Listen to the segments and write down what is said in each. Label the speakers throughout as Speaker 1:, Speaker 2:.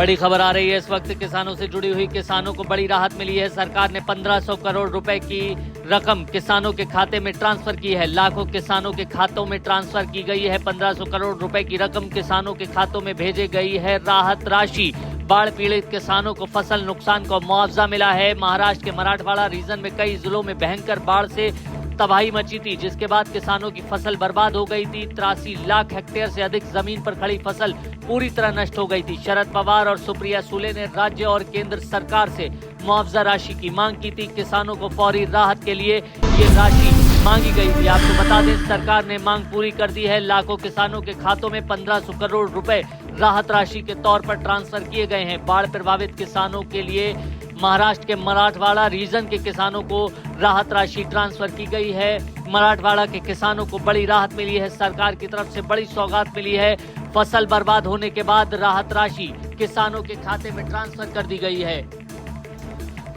Speaker 1: बड़ी खबर आ रही है इस वक्त किसानों से जुड़ी हुई। किसानों को बड़ी राहत मिली है। सरकार ने 1500 करोड़ रुपए की रकम किसानों के खाते में ट्रांसफर की है। लाखों किसानों के खातों में ट्रांसफर की गई है। 1500 करोड़ रुपए की रकम किसानों के खातों में भेजी गई है। राहत राशि, बाढ़ पीड़ित किसानों को फसल नुकसान का मुआवजा मिला है। महाराष्ट्र के मराठवाड़ा रीजन में कई जिलों में भयंकर बाढ़ से तबाही मची थी, जिसके बाद किसानों की फसल बर्बाद हो गई थी। 83 लाख हेक्टेयर से अधिक जमीन पर खड़ी फसल पूरी तरह नष्ट हो गई थी। शरद पवार और सुप्रिया सुले ने राज्य और केंद्र सरकार से मुआवजा राशि की मांग की थी। किसानों को फौरी राहत के लिए ये राशि मांगी गई थी। आपको बता दें, सरकार ने मांग पूरी कर दी है। लाखों किसानों के खातों में 1500 करोड़ रुपए राहत राशि के तौर पर ट्रांसफर किए गए हैं। बाढ़ प्रभावित किसानों के लिए महाराष्ट्र के मराठवाड़ा रीजन के किसानों को राहत राशि ट्रांसफर की गई है। मराठवाड़ा के किसानों को बड़ी राहत मिली है। सरकार की तरफ से बड़ी सौगात मिली है। फसल बर्बाद होने के बाद राहत राशि किसानों के खाते में ट्रांसफर कर दी गई है।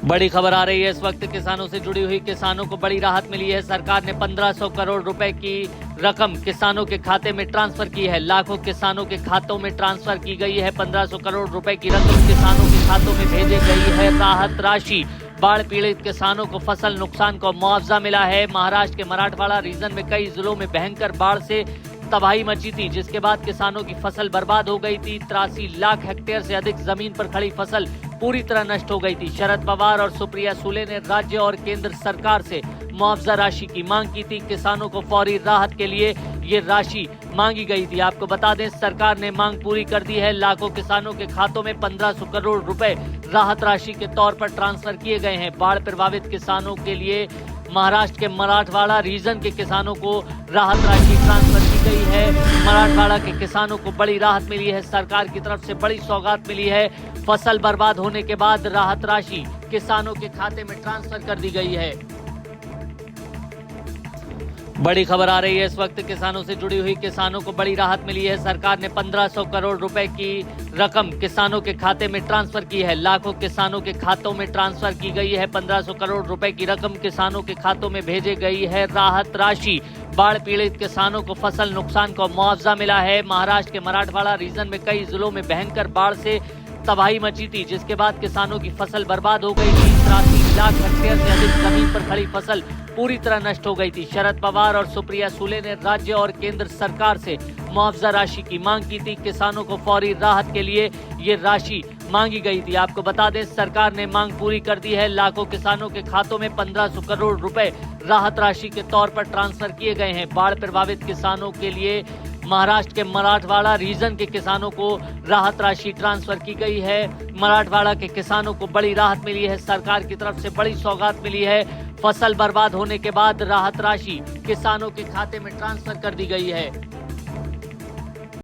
Speaker 1: बड़ी खबर आ रही है इस वक्त किसानों से जुड़ी हुई। किसानों को बड़ी राहत मिली है। सरकार ने 1500 करोड़ रुपए की रकम किसानों के खाते में ट्रांसफर की है। लाखों किसानों के खातों में ट्रांसफर की गई है। 1500 करोड़ रुपए की रकम किसानों के खातों में भेजी गई है। राहत राशि, बाढ़ पीड़ित किसानों को फसल नुकसान का मुआवजा मिला है। महाराष्ट्र के मराठवाड़ा रीजन में कई जिलों में भयंकर बाढ़ से तबाही मची थी, जिसके बाद किसानों की फसल बर्बाद हो गई थी। 83 लाख हेक्टेयर से अधिक जमीन पर खड़ी फसल पूरी तरह नष्ट हो गई थी। शरद पवार और सुप्रिया सुले ने राज्य और केंद्र सरकार से मुआवजा राशि की मांग की थी। किसानों को फौरी राहत के लिए ये राशि मांगी गई थी। आपको बता दें, सरकार ने मांग पूरी कर दी है। लाखों किसानों के खातों में 1500 करोड़ रुपए राहत राशि के तौर पर ट्रांसफर किए गए हैं। बाढ़ प्रभावित किसानों के लिए महाराष्ट्र के मराठवाड़ा रीजन के किसानों को राहत राशि ट्रांसफर की गई है। मराठवाड़ा के किसानों को बड़ी राहत मिली है। सरकार की तरफ से बड़ी सौगात मिली है। फसल बर्बाद होने के बाद राहत राशि किसानों के खाते में ट्रांसफर कर दी गई है। बड़ी खबर आ रही है इस वक्त किसानों से जुड़ी हुई। किसानों को बड़ी राहत मिली है। सरकार ने 1500 करोड़ रुपए की रकम किसानों के खाते में ट्रांसफर की है। लाखों किसानों के खातों में ट्रांसफर की गई है। 1500 करोड़ रुपए की रकम किसानों के खातों में भेजी गई है। राहत राशि, बाढ़ पीड़ित किसानों को फसल नुकसान का मुआवजा मिला है। महाराष्ट्र के मराठवाड़ा रीजन में कई जिलों में भयंकर बाढ़ से तबाही मची थी, जिसके बाद किसानों की फसल बर्बाद हो गई थी। 83 लाख हेक्टेयर से अधिक जमीन पर खड़ी फसल पूरी तरह नष्ट हो गई थी। शरद पवार और सुप्रिया सुले ने राज्य और केंद्र सरकार से मुआवजा राशि की मांग की थी। किसानों को फौरी राहत के लिए ये राशि मांगी गई थी। आपको बता दें, सरकार ने मांग पूरी कर दी है। लाखों किसानों के खातों में 1500 करोड़ रुपए राहत राशि के तौर पर ट्रांसफर किए गए हैं। बाढ़ प्रभावित किसानों के लिए महाराष्ट्र के मराठवाड़ा रीजन के किसानों को राहत राशि ट्रांसफर की गई है। मराठवाड़ा के किसानों को बड़ी राहत मिली है। सरकार की तरफ से बड़ी सौगात मिली है। फसल बर्बाद होने के बाद राहत राशि किसानों के खाते में ट्रांसफर कर दी गई है।